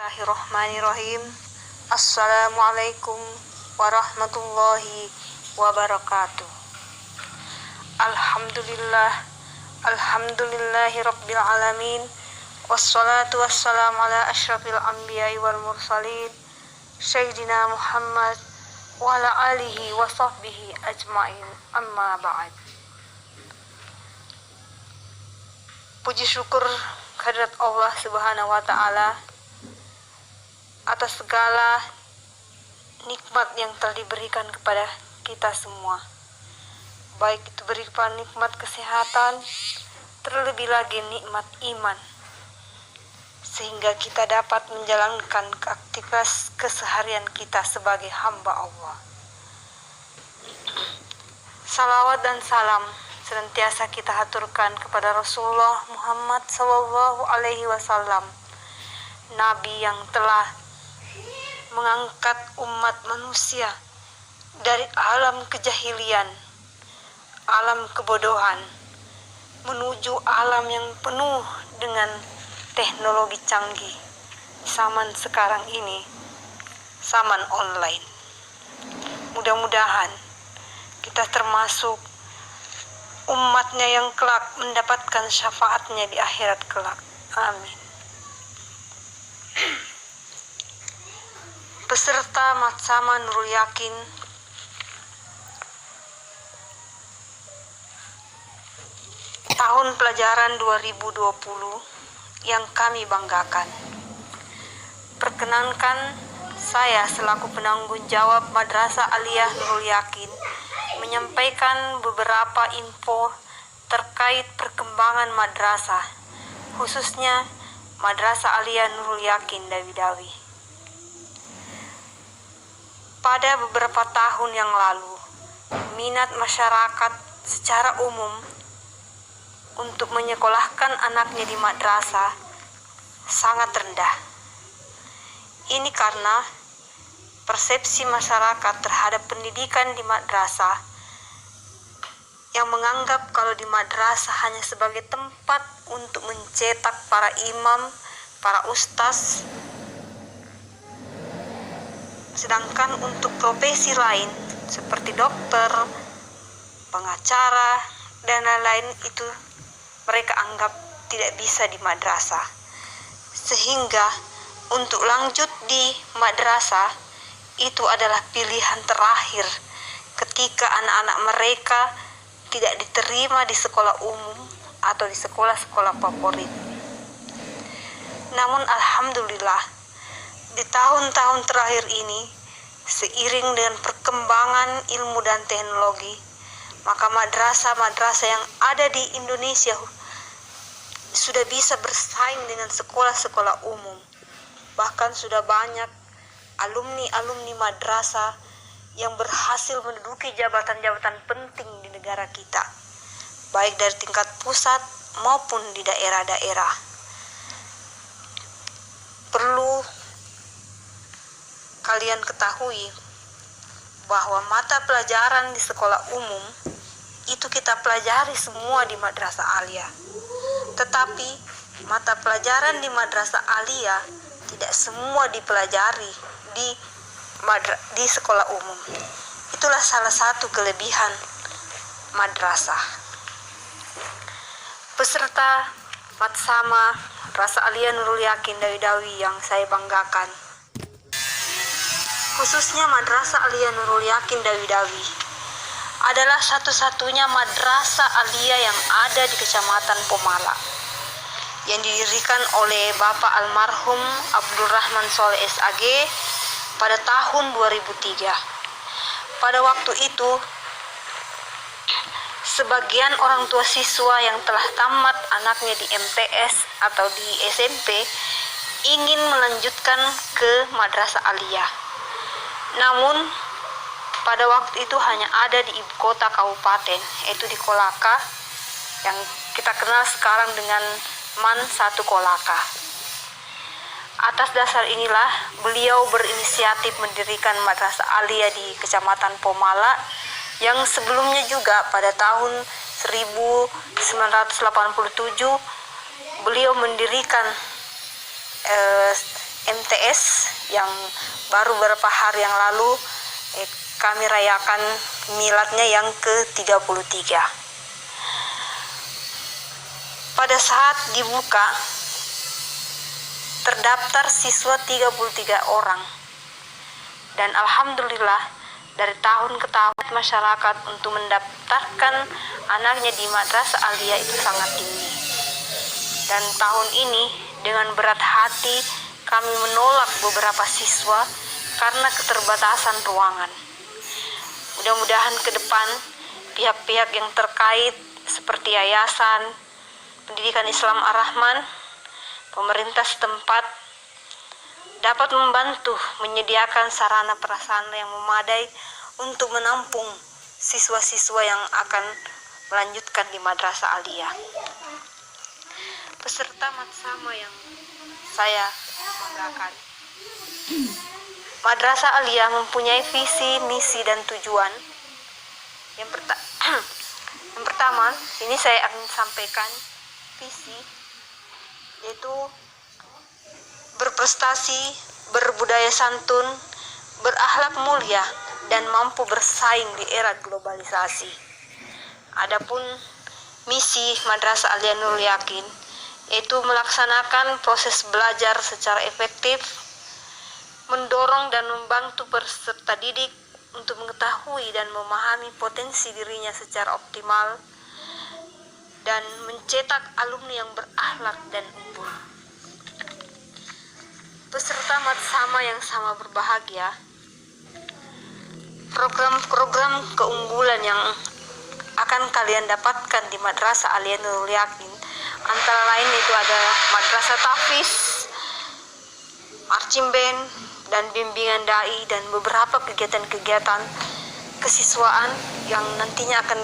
Bismillahirrahmanirrahim. Assalamualaikum warahmatullahi wabarakatuh. Alhamdulillahi rabbil alamin. Wassalatu wassalamu ala asyrafil anbiya'i wal mursalin Sayyidina Muhammad wa ala alihi wa sahbihi ajma'in, amma ba'd. Puji syukur kehadirat Allah Subhanahu wa ta'ala atas segala nikmat yang telah diberikan kepada kita semua, baik itu berupa nikmat kesehatan, terlebih lagi nikmat iman, sehingga kita dapat menjalankan aktivitas keseharian kita sebagai hamba Allah. Salawat dan salam senantiasa kita haturkan kepada Rasulullah Muhammad SAW, Nabi yang telah mengangkat umat manusia dari alam kejahilian, alam kebodohan, menuju alam yang penuh dengan teknologi canggih. Zaman sekarang ini, zaman online. Mudah-mudahan kita termasuk umatnya yang kelak mendapatkan syafaatnya di akhirat kelak. Amin. Peserta Matsama Nurul Yakin tahun pelajaran 2020 yang kami banggakan. Perkenankan saya selaku penanggung jawab Madrasah Aliyah Nurul Yakin menyampaikan beberapa info terkait perkembangan madrasah, khususnya Madrasah Aliyah Nurul Yakin Dawi-Dawi. Pada beberapa tahun yang lalu, minat masyarakat secara umum untuk menyekolahkan anaknya di madrasah sangat rendah. Ini karena persepsi masyarakat terhadap pendidikan di madrasah yang menganggap kalau di madrasah hanya sebagai tempat untuk mencetak para imam, para ustaz, sedangkan untuk profesi lain seperti dokter, pengacara, dan lain-lain itu mereka anggap tidak bisa di madrasah. Sehingga untuk lanjut di madrasah itu adalah pilihan terakhir ketika anak-anak mereka tidak diterima di sekolah umum atau di sekolah-sekolah favorit. Namun alhamdulillah, di tahun-tahun terakhir ini, seiring dengan perkembangan ilmu dan teknologi, maka madrasah-madrasah yang ada di Indonesia sudah bisa bersaing dengan sekolah-sekolah umum. Bahkan sudah banyak alumni-alumni madrasah yang berhasil menduduki jabatan-jabatan penting di negara kita, baik dari tingkat pusat maupun di daerah-daerah. Perlu kalian ketahui bahwa mata pelajaran di sekolah umum itu kita pelajari semua di Madrasah Aliyah. Tetapi mata pelajaran di Madrasah Aliyah tidak semua dipelajari di sekolah umum. Itulah salah satu kelebihan madrasah. Peserta Matsama Madrasah Aliyah Nurul Yakin Dawi-Dawi yang saya banggakan, khususnya Madrasah Aliyah Nurul Yakin Dawi-Dawi, adalah satu-satunya madrasah aliyah yang ada di Kecamatan Pomala, yang didirikan oleh Bapak almarhum Abdurrahman Soleh SAG pada tahun 2003. Pada waktu itu, sebagian orang tua siswa yang telah tamat anaknya di MTS atau di SMP ingin melanjutkan ke Madrasah Aliyah. Namun pada waktu itu hanya ada di ibu kota kabupaten, yaitu di Kolaka, yang kita kenal sekarang dengan MAN 1 Kolaka. Atas dasar inilah beliau berinisiatif mendirikan Madrasah Aliyah di Kecamatan Pomala, yang sebelumnya juga pada tahun 1987 beliau mendirikan MTS yang baru beberapa hari yang lalu kami rayakan miladnya yang ke-33. Pada saat dibuka, terdaftar siswa 33 orang. Dan alhamdulillah dari tahun ke tahun masyarakat untuk mendaftarkan anaknya di Madrasah Aliyah itu sangat tinggi. Dan tahun ini dengan berat hati kami menolak beberapa siswa karena keterbatasan ruangan. Mudah-mudahan ke depan pihak-pihak yang terkait seperti Yayasan Pendidikan Islam Ar-Rahman, pemerintah setempat dapat membantu menyediakan sarana prasarana yang memadai untuk menampung siswa-siswa yang akan melanjutkan di Madrasah Aliyah. Peserta matsama yang saya banggakan, Madrasah Aliyah mempunyai visi, misi, dan tujuan. Yang pertama, ini saya akan sampaikan visi, yaitu berprestasi, berbudaya santun, berakhlak mulia, dan mampu bersaing di era globalisasi. Adapun misi Madrasah Aliyah Nurul Yakin yaitu melaksanakan proses belajar secara efektif, mendorong dan membantu peserta didik untuk mengetahui dan memahami potensi dirinya secara optimal, dan mencetak alumni yang berakhlak dan unggul. Peserta matsama yang sama berbahagia, program-program keunggulan yang akan kalian dapatkan di Madrasah Aliyah Nurul Yakin antara lain itu ada madrasah tahfiz, marching band, dan bimbingan dai, dan beberapa kegiatan-kegiatan kesiswaan yang nantinya akan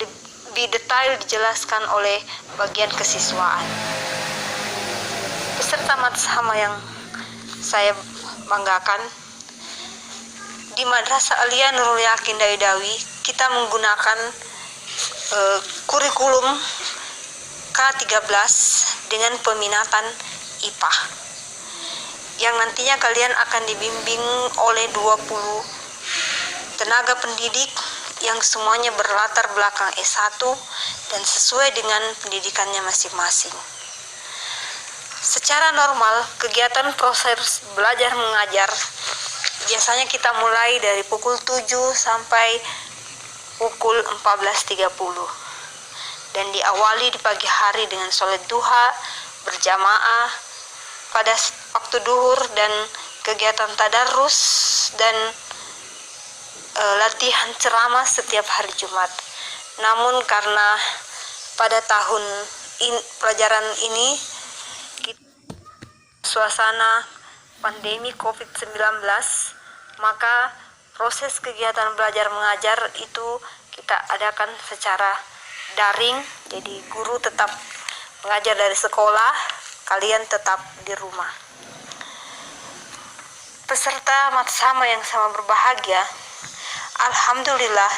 lebih detail dijelaskan oleh bagian kesiswaan. Peserta matsama yang saya banggakan, di Madrasah Aliyah Nurul Yakin Dawi kita menggunakan kurikulum K13 dengan peminatan IPA yang nantinya kalian akan dibimbing oleh 20 tenaga pendidik yang semuanya berlatar belakang S1 dan sesuai dengan pendidikannya masing-masing. Secara normal, kegiatan proses belajar mengajar biasanya kita mulai dari pukul 7 sampai pukul 14.30 dan diawali di pagi hari dengan sholat duha berjamaah pada waktu duhur dan kegiatan tadarus dan latihan ceramah setiap hari Jumat. Namun karena pada tahun pelajaran ini suasana pandemi COVID-19, maka proses kegiatan belajar mengajar itu kita adakan secara daring. Jadi guru tetap mengajar dari sekolah, kalian tetap di rumah. Peserta matsama yang sama berbahagia, alhamdulillah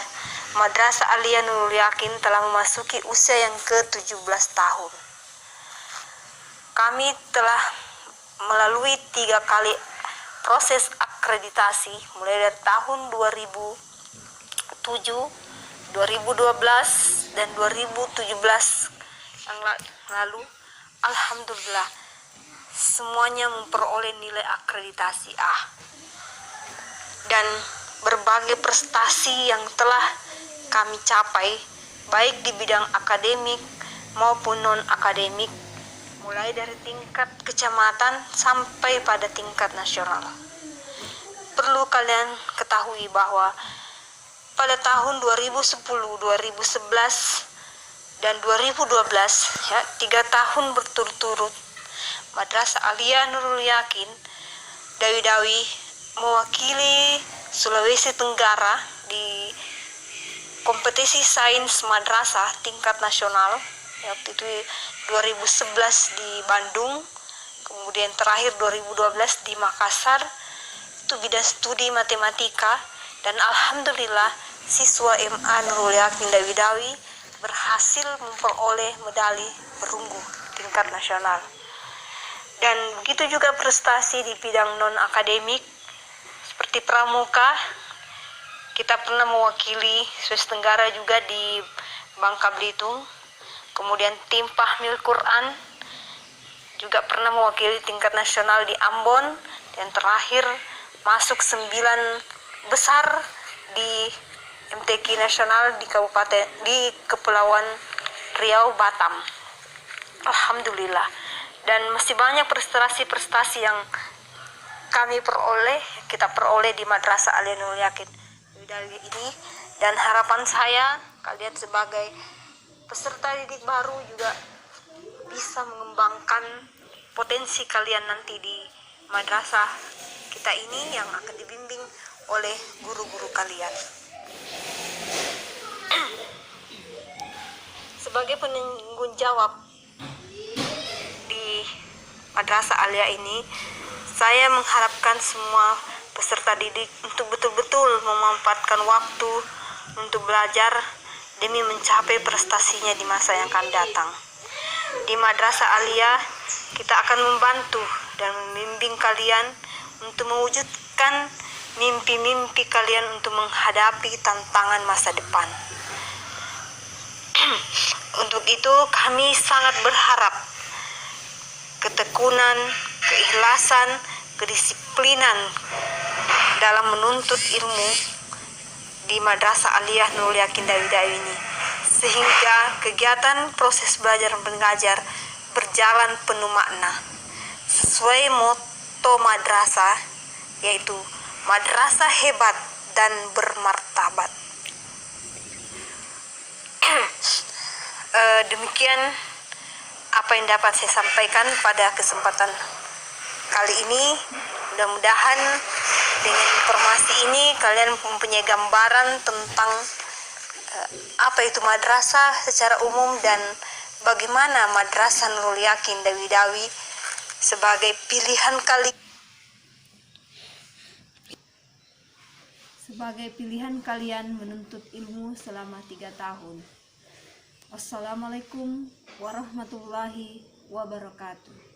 Madrasah Aliyah Nurul Yakin telah memasuki usia yang ke-17 tahun. Kami telah melalui 3 kali proses akreditasi mulai dari tahun 2007, 2012, dan 2017 yang lalu. Alhamdulillah semuanya memperoleh nilai akreditasi A, dan berbagai prestasi yang telah kami capai baik di bidang akademik maupun non-akademik, mulai dari tingkat kecamatan sampai pada tingkat nasional. Perlu kalian ketahui bahwa pada tahun 2010, 2011, dan 2012, 3 tahun berturut-turut, Madrasah Aliyah Nurul Yakin Dawi mewakili Sulawesi Tenggara di kompetisi sains madrasah tingkat nasional. Waktu itu 2011 di Bandung, kemudian terakhir 2012 di Makassar, itu bidang studi matematika, dan alhamdulillah siswa MA Nurul Yakin Dawi berhasil memperoleh medali perunggu tingkat nasional. Dan begitu juga prestasi di bidang non-akademik seperti pramuka. Kita pernah mewakili Sulawesi Tenggara juga di Bangka Belitung. Kemudian tim Fahmil Quran juga pernah mewakili tingkat nasional di Ambon. Dan terakhir masuk 9 besar di MTQ nasional di Kepulauan Riau, Batam. Alhamdulillah. Dan masih banyak prestasi-prestasi yang kita peroleh di Madrasah Alia Nurul Yakin Dawi ini. Dan harapan saya, kalian sebagai peserta didik baru juga bisa mengembangkan potensi kalian nanti di madrasah kita ini yang akan dibimbing oleh guru-guru kalian. Sebagai penanggung jawab di Madrasah Alia ini, saya mengharapkan semua peserta didik untuk betul-betul memanfaatkan waktu untuk belajar demi mencapai prestasinya di masa yang akan datang. Di Madrasah Alia, kita akan membantu dan membimbing kalian untuk mewujudkan mimpi-mimpi kalian untuk menghadapi tantangan masa depan. Untuk itu kami sangat berharap ketekunan, keikhlasan, kedisiplinan dalam menuntut ilmu di Madrasah Aliyah Nurul Yakin Dawi ini, sehingga kegiatan proses belajar mengajar berjalan penuh makna sesuai moto madrasah, yaitu madrasah hebat dan bermartabat. Demikian apa yang dapat saya sampaikan pada kesempatan kali ini. Mudah-mudahan dengan informasi ini kalian mempunyai gambaran tentang apa itu madrasah secara umum dan bagaimana Madrasah Nurul Yakin Dawi sebagai pilihan kalian menuntut ilmu selama 3 tahun. Wassalamualaikum warahmatullahi wabarakatuh.